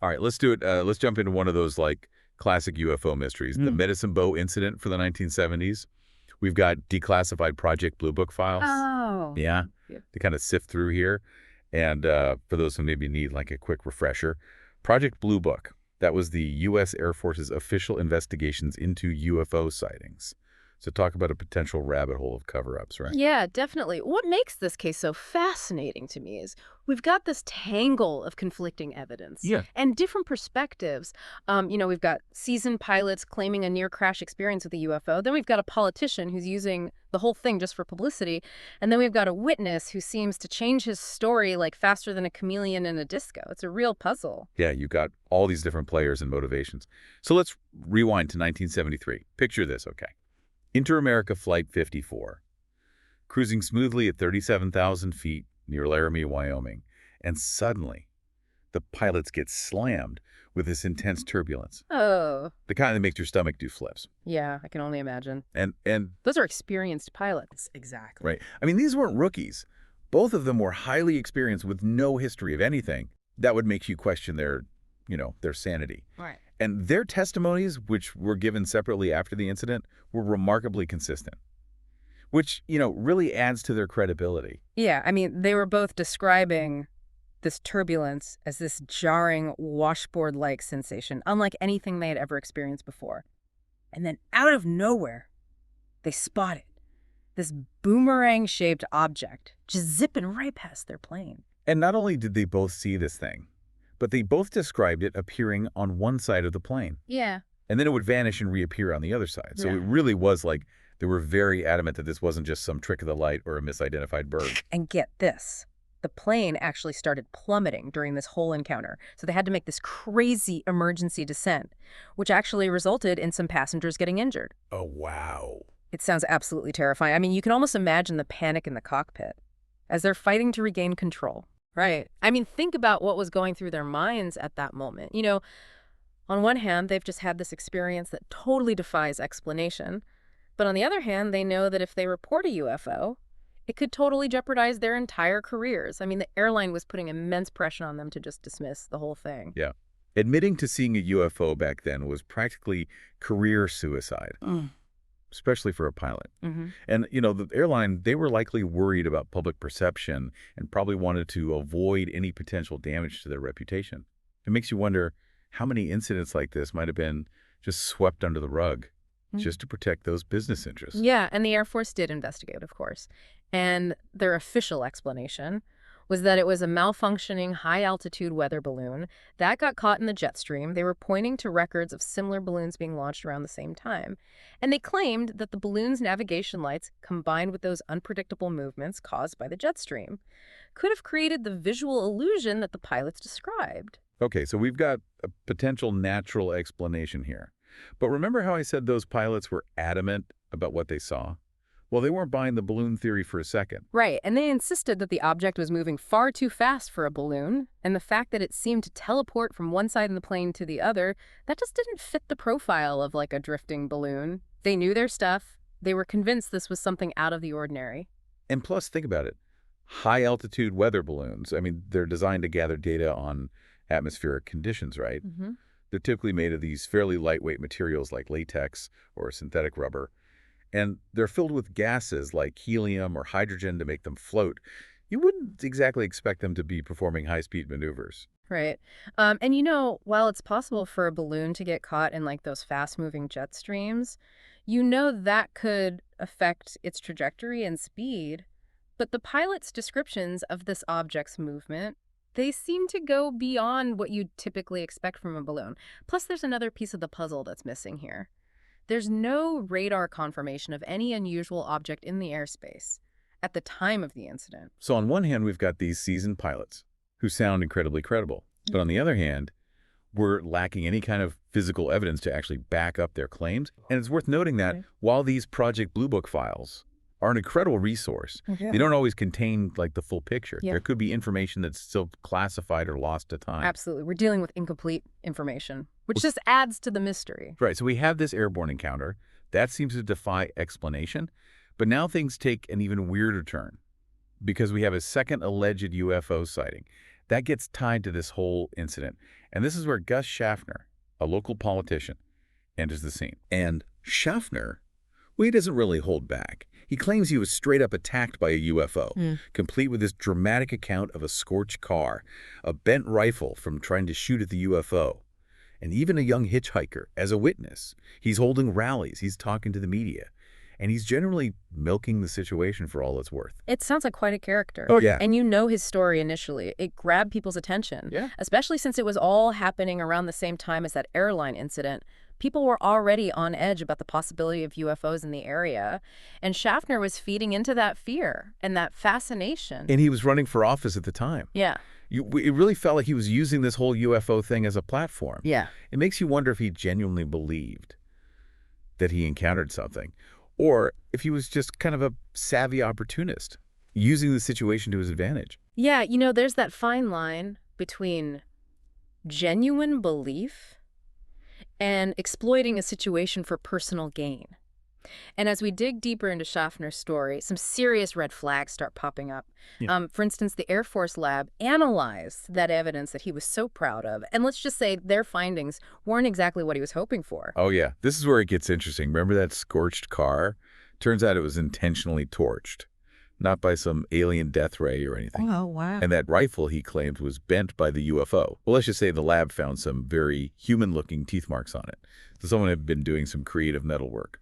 All right, let's do it. Let's jump into one of those like classic UFO mysteries, the Mm. Medicine Bow incident for the 1970s. We've got declassified Project Bluebook files. Oh. Yeah, Yep. to kind of sift through here. And for those who maybe need like a quick refresher, Project Bluebook, that was the U.S. Air Force's official investigations into UFO sightings. So talk about a potential rabbit hole of cover-ups, right? Yeah, definitely. What makes this case so fascinating to me is we've got this tangle of conflicting evidence Yeah. and different perspectives. We've got seasoned pilots claiming a near crash experience with a UFO. Then we've got a politician who's using the whole thing just for publicity. And then we've got a witness who seems to change his story like faster than a chameleon in a disco. It's a real puzzle. Yeah, you got all these different players and motivations. So let's rewind to 1973. Picture this, okay? Inter-America Flight 54, cruising smoothly at 37,000 feet near Laramie, Wyoming. And suddenly, the pilots get slammed with this intense turbulence, Oh, the kind that makes your stomach do flips. yeah, I can only imagine. And Those are experienced pilots. Exactly. right, I mean, these weren't rookies. Both of them were highly experienced with no history of anything that would make you question their sanity. Right. And their testimonies, which were given separately after the incident, were remarkably consistent, which, really adds to their credibility. Yeah, I mean, they were both describing this turbulence as this jarring washboard-like sensation, unlike anything they had ever experienced before. And then out of nowhere, they spotted this boomerang-shaped object just zipping right past their plane. And not only did they both see this thing, but they both described it appearing on one side of the plane. Yeah. And then it would vanish and reappear on the other side. So Yeah. it really was like they were very adamant that this wasn't just some trick of the light or a misidentified bird. And get this. The plane actually started plummeting during this whole encounter, so they had to make this crazy emergency descent, which actually resulted in some passengers getting injured. Oh, wow. It sounds absolutely terrifying. I mean, you can almost imagine the panic in the cockpit as they're fighting to regain control. Right. I mean, think about what was going through their minds at that moment. On one hand, they've just had this experience that totally defies explanation. But on the other hand, they know that if they report a UFO, it could totally jeopardize their entire careers. I mean, the airline was putting immense pressure on them to just dismiss the whole thing. Yeah. Admitting to seeing a UFO back then was practically career suicide, Mm. especially for a pilot. Mm-hmm. And, the airline, they were likely worried about public perception and probably wanted to avoid any potential damage to their reputation. It makes you wonder how many incidents like this might have been just swept under the rug just to protect those business interests. Yeah, and the Air Force did investigate, of course. And their official explanation was that it was a malfunctioning high-altitude weather balloon that got caught in the jet stream. They were pointing to records of similar balloons being launched around the same time. And they claimed that the balloon's navigation lights, combined with those unpredictable movements caused by the jet stream, could have created the visual illusion that the pilots described. Okay, so we've got a potential natural explanation here. But remember how I said those pilots were adamant about what they saw? Well, they weren't buying the balloon theory for a second. Right, and they insisted that the object was moving far too fast for a balloon, and the fact that it seemed to teleport from one side of the plane to the other, that just didn't fit the profile of like a drifting balloon. They knew their stuff. They were convinced this was something out of the ordinary. And plus, think about it. High-altitude weather balloons, I mean, they're designed to gather data on atmospheric conditions, right? Mm-hmm. They're typically made of these fairly lightweight materials like latex or synthetic rubber. And they're filled with gases like helium or hydrogen to make them float. You wouldn't exactly expect them to be performing high-speed maneuvers. Right. While it's possible for a balloon to get caught in like those fast-moving jet streams, that could affect its trajectory and speed. But the pilot's descriptions of this object's movement, they seem to go beyond what you'd typically expect from a balloon. Plus, there's another piece of the puzzle that's missing here. There's no radar confirmation of any unusual object in the airspace at the time of the incident. So on one hand, we've got these seasoned pilots who sound incredibly credible. But on the other hand, we're lacking any kind of physical evidence to actually back up their claims. And it's worth noting that while these Project Bluebook files are an incredible resource, they don't always contain like the full picture. Yeah. There could be information that's still classified or lost to time. Absolutely. We're dealing with incomplete information, which just adds to the mystery. Right, so we have this airborne encounter. That seems to defy explanation. But now things take an even weirder turn because we have a second alleged UFO sighting. That gets tied to this whole incident. And this is where Gus Schaffner, a local politician, enters the scene. And Schaffner, well, he doesn't really hold back. He claims he was straight up attacked by a UFO, complete with this dramatic account of a scorched car, a bent rifle from trying to shoot at the UFO, and even a young hitchhiker as a witness. He's holding rallies, he's talking to the media, and he's generally milking the situation for all it's worth. It sounds like quite a character. Oh, yeah. And you know his story initially. It grabbed people's attention. Yeah. Especially since it was all happening around the same time as that airline incident. People were already on edge about the possibility of UFOs in the area. And Schaffner was feeding into that fear and that fascination. And he was running for office at the time. Yeah. It really felt like he was using this whole UFO thing as a platform. Yeah. It makes you wonder if he genuinely believed that he encountered something, or if he was just kind of a savvy opportunist, using the situation to his advantage. Yeah, there's that fine line between genuine belief and exploiting a situation for personal gain. And as we dig deeper into Schaffner's story, some serious red flags start popping up. Yeah. For instance, the Air Force lab analyzed that evidence that he was so proud of. And let's just say their findings weren't exactly what he was hoping for. Oh, yeah. This is where it gets interesting. Remember that scorched car? Turns out it was intentionally torched, not by some alien death ray or anything. Oh, wow. And that rifle, he claimed, was bent by the UFO. Well, let's just say the lab found some very human-looking teeth marks on it. So someone had been doing some creative metal work.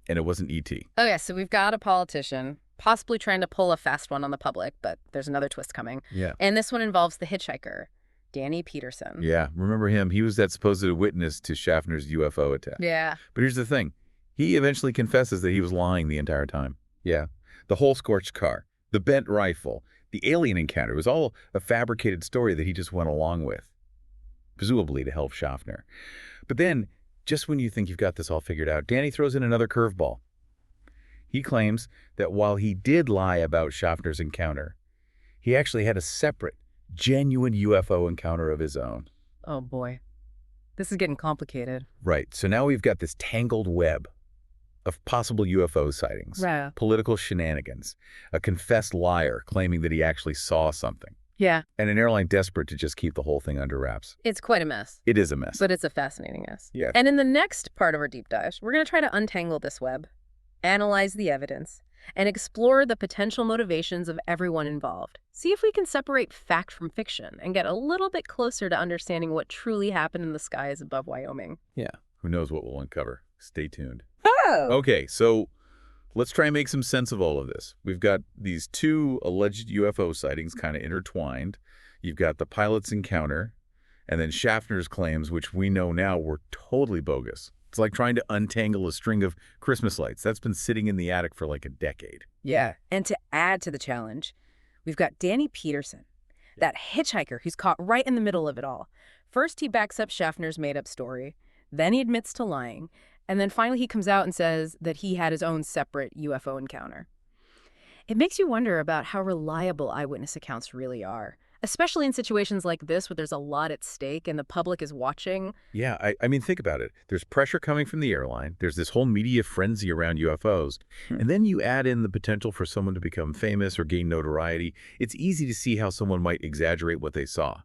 And it wasn't E.T. Oh, yeah, so we've got a politician possibly trying to pull a fast one on the public, but there's another twist coming. Yeah. And this one involves the hitchhiker, Danny Peterson. Yeah, remember him? He was that supposed witness to Schaffner's UFO attack. Yeah. But here's the thing. He eventually confesses that he was lying the entire time. Yeah. The whole scorched car, the bent rifle, the alien encounter, it was all a fabricated story that he just went along with, presumably to help Schaffner. But then, just when you think you've got this all figured out, Danny throws in another curveball. He claims that while he did lie about Schaffner's encounter, he actually had a separate, genuine UFO encounter of his own. Oh, boy. This is getting complicated. Right. So now we've got this tangled web of possible UFO sightings, Right. political shenanigans, a confessed liar claiming that he actually saw something, Yeah. and an airline desperate to just keep the whole thing under wraps. It's quite a mess. It is a mess. But it's a fascinating mess. Yeah. And in the next part of our deep dive, we're going to try to untangle this web, analyze the evidence, and explore the potential motivations of everyone involved. See if we can separate fact from fiction and get a little bit closer to understanding what truly happened in the skies above Wyoming. Yeah. Who knows what we'll uncover? Stay tuned. Oh! Okay, so let's try and make some sense of all of this. We've got these two alleged UFO sightings kind of intertwined. You've got the pilot's encounter, and then Schaffner's claims, which we know now were totally bogus. It's like trying to untangle a string of Christmas lights. That's been sitting in the attic for like a decade. Yeah. And to add to the challenge, we've got Danny Peterson, that hitchhiker who's caught right in the middle of it all. First, he backs up Schaffner's made-up story. Then he admits to lying. And then finally he comes out and says that he had his own separate UFO encounter. It makes you wonder about how reliable eyewitness accounts really are, especially in situations like this where there's a lot at stake and the public is watching. Yeah, I mean, think about it. There's pressure coming from the airline. There's this whole media frenzy around UFOs. And then you add in the potential for someone to become famous or gain notoriety. It's easy to see how someone might exaggerate what they saw,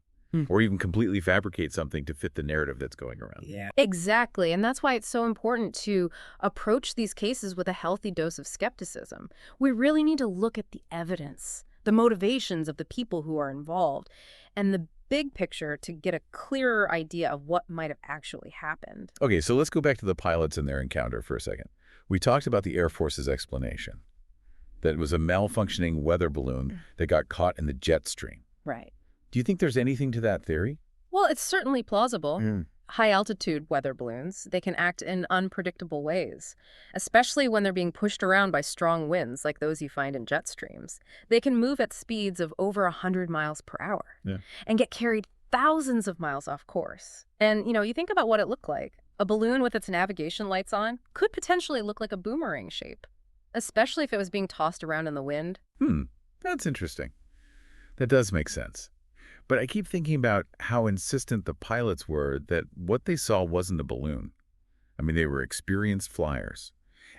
or even completely fabricate something to fit the narrative that's going around. Yeah. Exactly. And that's why it's so important to approach these cases with a healthy dose of skepticism. We really need to look at the evidence, the motivations of the people who are involved, and the big picture to get a clearer idea of what might have actually happened. Okay, so let's go back to the pilots and their encounter for a second. We talked about the Air Force's explanation, that it was a malfunctioning weather balloon that got caught in the jet stream. Right. Do you think there's anything to that theory? Well, it's certainly plausible. High-altitude weather balloons, they can act in unpredictable ways, especially when they're being pushed around by strong winds like those you find in jet streams. They can move at speeds of over 100 miles per hour and get carried thousands of miles off course. And, you think about what it looked like. A balloon with its navigation lights on could potentially look like a boomerang shape, especially if it was being tossed around in the wind. That's interesting. That does make sense. But I keep thinking about how insistent the pilots were that what they saw wasn't a balloon. I mean, they were experienced flyers.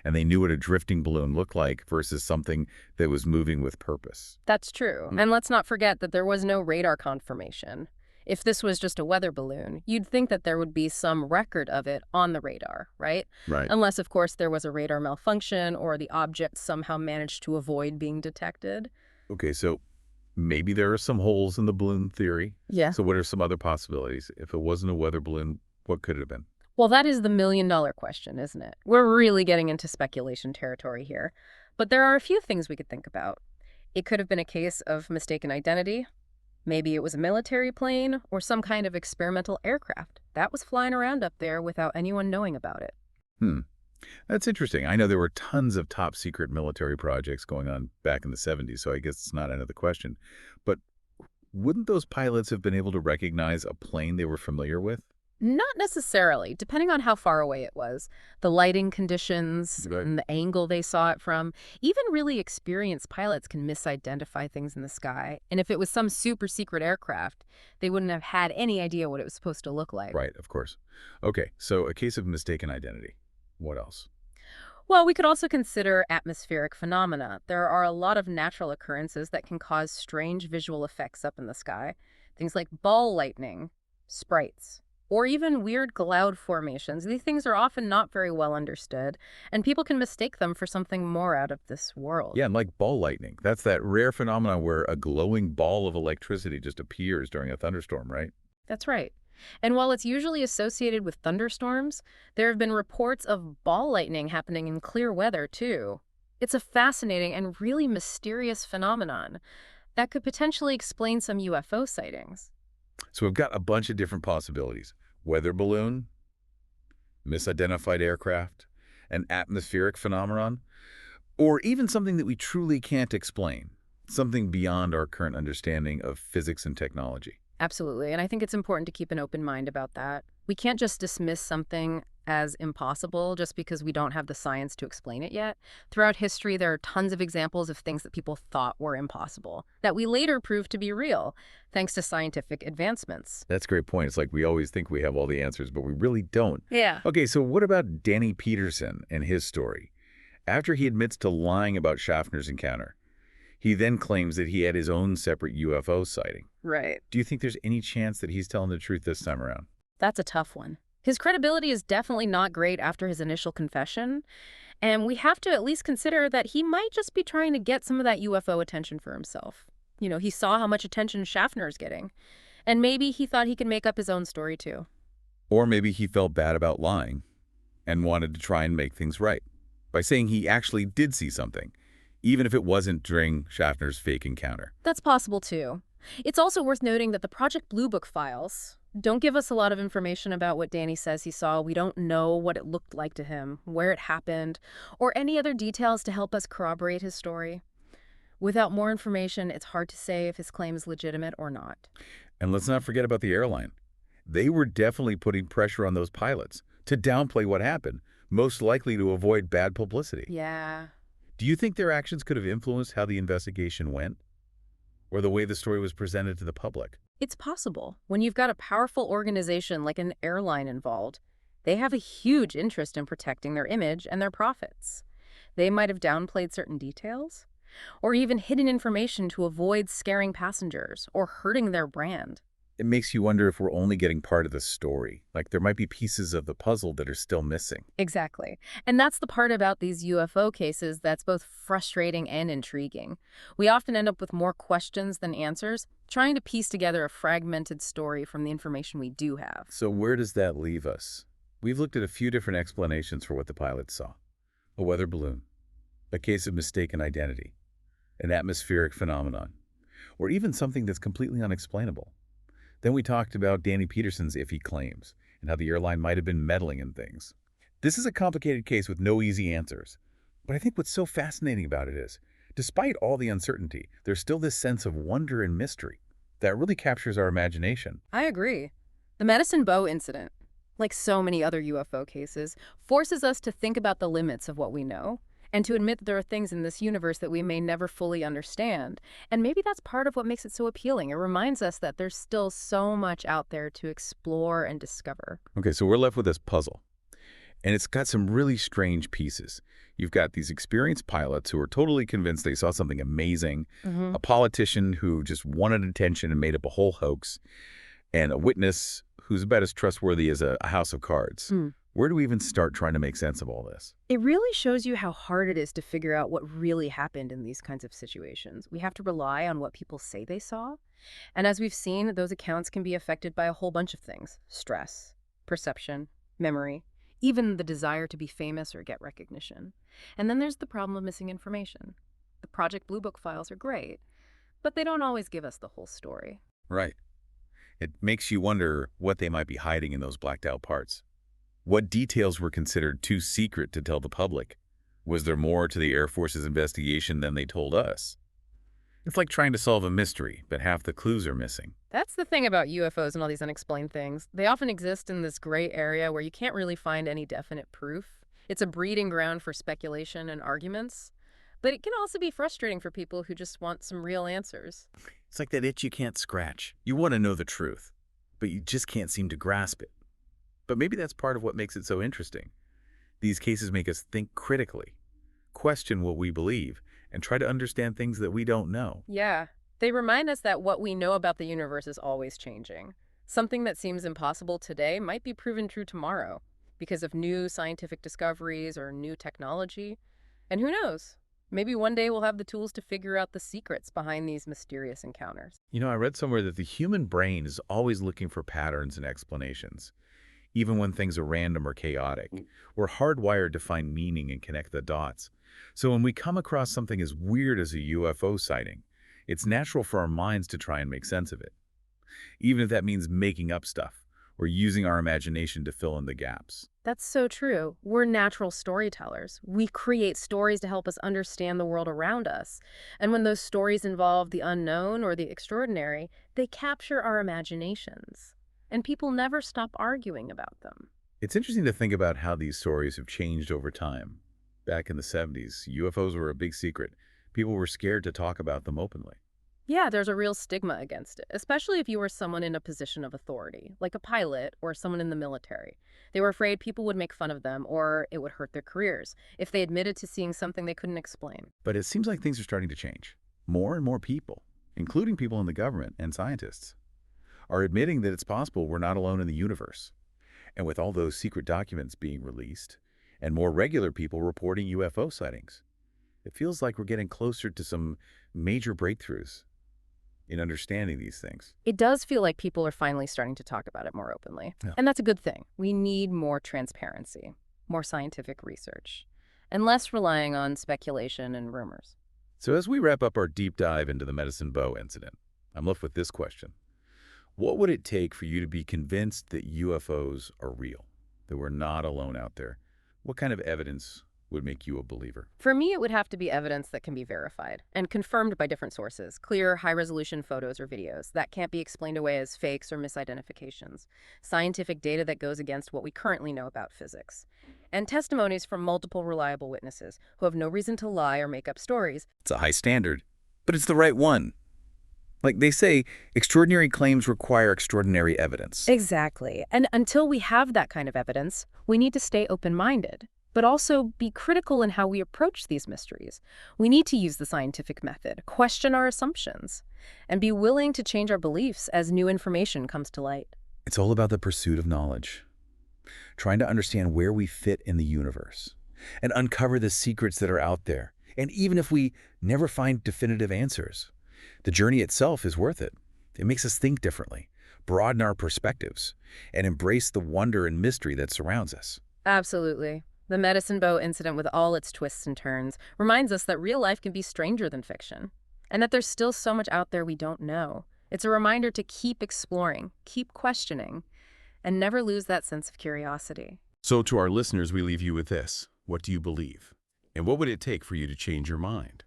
and they knew what a drifting balloon looked like versus something that was moving with purpose. That's true. And let's not forget that there was no radar confirmation. If this was just a weather balloon, you'd think that there would be some record of it on the radar, right? Right. Unless, of course, there was a radar malfunction or the object somehow managed to avoid being detected. Okay, so maybe there are some holes in the balloon theory. Yeah. So what are some other possibilities? If it wasn't a weather balloon, what could it have been? Well, that is the million-dollar question, isn't it? We're really getting into speculation territory here. But there are a few things we could think about. It could have been a case of mistaken identity. Maybe it was a military plane or some kind of experimental aircraft that was flying around up there without anyone knowing about it. Hmm. That's interesting. I know there were tons of top secret military projects going on back in the 70s, so I guess it's not out of the question. But wouldn't those pilots have been able to recognize a plane they were familiar with? Not necessarily, depending on how far away it was. The lighting conditions Right. and the angle they saw it from. Even really experienced pilots can misidentify things in the sky. And if it was some super secret aircraft, they wouldn't have had any idea what it was supposed to look like. Right, of course. Okay, so a case of mistaken identity. What else? Well, we could also consider atmospheric phenomena. There are a lot of natural occurrences that can cause strange visual effects up in the sky. Things like ball lightning, sprites, or even weird cloud formations. These things are often not very well understood, and people can mistake them for something more out of this world. Yeah, and like ball lightning. That's that rare phenomenon where a glowing ball of electricity just appears during a thunderstorm, right? That's right. And while it's usually associated with thunderstorms, there have been reports of ball lightning happening in clear weather, too. It's a fascinating and really mysterious phenomenon that could potentially explain some UFO sightings. So we've got a bunch of different possibilities. Weather balloon, misidentified aircraft, an atmospheric phenomenon, or even something that we truly can't explain, something beyond our current understanding of physics and technology. Absolutely. And I think it's important to keep an open mind about that. We can't just dismiss something as impossible just because we don't have the science to explain it yet. Throughout history, there are tons of examples of things that people thought were impossible that we later proved to be real, thanks to scientific advancements. That's a great point. It's like we always think we have all the answers, but we really don't. Yeah. Okay, so what about Danny Peterson and his story? After he admits to lying about Schaffner's encounter, he then claims that he had his own separate UFO sighting. Right. Do you think there's any chance that he's telling the truth this time around? That's a tough one. His credibility is definitely not great after his initial confession, and we have to at least consider that he might just be trying to get some of that UFO attention for himself. You know, he saw how much attention Schaffner's getting, and maybe he thought he could make up his own story too. Or maybe he felt bad about lying and wanted to try and make things right by saying he actually did see something, even if it wasn't during Schaffner's fake encounter. That's possible too. It's also worth noting that the Project Bluebook files don't give us a lot of information about what Danny says he saw. We don't know what it looked like to him, where it happened, or any other details to help us corroborate his story. Without more information, it's hard to say if his claim is legitimate or not. And let's not forget about the airline. They were definitely putting pressure on those pilots to downplay what happened, most likely to avoid bad publicity. Yeah. Do you think their actions could have influenced how the investigation went? Or the way the story was presented to the public? It's possible. When you've got a powerful organization like an airline involved, they have a huge interest in protecting their image and their profits. They might have downplayed certain details, or even hidden information to avoid scaring passengers or hurting their brand. It makes you wonder if we're only getting part of the story. Like there might be pieces of the puzzle that are still missing. Exactly. And that's the part about these UFO cases that's both frustrating and intriguing. We often end up with more questions than answers, trying to piece together a fragmented story from the information we do have. So where does that leave us? We've looked at a few different explanations for what the pilots saw. A weather balloon, a case of mistaken identity, an atmospheric phenomenon, or even something that's completely unexplainable. Then we talked about Danny Peterson's iffy claims and how the airline might have been meddling in things. This is a complicated case with no easy answers. But I think what's so fascinating about it is, despite all the uncertainty, there's still this sense of wonder and mystery that really captures our imagination. I agree. The Medicine Bow incident, like so many other UFO cases, forces us to think about the limits of what we know and to admit that there are things in this universe that we may never fully understand. And maybe that's part of what makes it so appealing. It reminds us that there's still so much out there to explore and discover. Okay, so we're left with this puzzle. And it's got some really strange pieces. You've got these experienced pilots who are totally convinced they saw something amazing, Hmm. a politician who just wanted attention and made up a whole hoax, and a witness who's about as trustworthy as a house of cards. Where do we even start trying to make sense of all this? It really shows you how hard it is to figure out what really happened in these kinds of situations. We have to rely on what people say they saw. And as we've seen, those accounts can be affected by a whole bunch of things: stress, perception, memory, even the desire to be famous or get recognition. And then there's the problem of missing information. The Project Bluebook files are great, but they don't always give us the whole story. Right. It makes you wonder what they might be hiding in those blacked out parts. What details were considered too secret to tell the public? Was there more to the Air Force's investigation than they told us? It's like trying to solve a mystery, but half the clues are missing. That's the thing about UFOs and all these unexplained things. They often exist in this gray area where you can't really find any definite proof. It's a breeding ground for speculation and arguments. But it can also be frustrating for people who just want some real answers. It's like that itch you can't scratch. You want to know the truth, but you just can't seem to grasp it. But maybe that's part of what makes it so interesting. These cases make us think critically, question what we believe, and try to understand things that we don't know. Yeah, they remind us that what we know about the universe is always changing. Something that seems impossible today might be proven true tomorrow because of new scientific discoveries or new technology. And who knows? Maybe one day we'll have the tools to figure out the secrets behind these mysterious encounters. You know, I read somewhere that the human brain is always looking for patterns and explanations. Even when things are random or chaotic, we're hardwired to find meaning and connect the dots. So when we come across something as weird as a UFO sighting, it's natural for our minds to try and make sense of it, even if that means making up stuff or using our imagination to fill in the gaps. That's so true. We're natural storytellers. We create stories to help us understand the world around us. And when those stories involve the unknown or the extraordinary, they capture our imaginations. And people never stop arguing about them. It's interesting to think about how these stories have changed over time. Back in the 70s, UFOs were a big secret. People were scared to talk about them openly. Yeah, there's a real stigma against it, especially if you were someone in a position of authority, like a pilot or someone in the military. They were afraid people would make fun of them or it would hurt their careers if they admitted to seeing something they couldn't explain. But it seems like things are starting to change. More and more people, including people in the government and scientists, are admitting that it's possible we're not alone in the universe. And with all those secret documents being released and more regular people reporting UFO sightings, it feels like we're getting closer to some major breakthroughs in understanding these things. It does feel like people are finally starting to talk about it more openly. Yeah. And that's a good thing. We need more transparency, more scientific research, and less relying on speculation and rumors. So as we wrap up our deep dive into the Medicine Bow incident, I'm left with this question. What would it take for you to be convinced that UFOs are real, that we're not alone out there? What kind of evidence would make you a believer? For me, it would have to be evidence that can be verified and confirmed by different sources, clear, high-resolution photos or videos that can't be explained away as fakes or misidentifications, scientific data that goes against what we currently know about physics, and testimonies from multiple reliable witnesses who have no reason to lie or make up stories. It's a high standard, but it's the right one. Like they say, extraordinary claims require extraordinary evidence. Exactly. And until we have that kind of evidence, we need to stay open-minded, but also be critical in how we approach these mysteries. We need to use the scientific method, question our assumptions, and be willing to change our beliefs as new information comes to light. It's all about the pursuit of knowledge, trying to understand where we fit in the universe and uncover the secrets that are out there. And even if we never find definitive answers, the journey itself is worth it. It makes us think differently, broaden our perspectives, and embrace the wonder and mystery that surrounds us. Absolutely. The Medicine Bow incident, with all its twists and turns, reminds us that real life can be stranger than fiction, and that there's still so much out there we don't know. It's a reminder to keep exploring, keep questioning, and never lose that sense of curiosity. So to our listeners, we leave you with this. What do you believe? And what would it take for you to change your mind?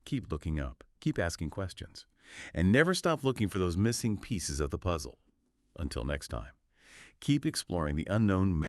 Keep looking up, keep asking questions, and never stop looking for those missing pieces of the puzzle. Until next time, keep exploring the unknown.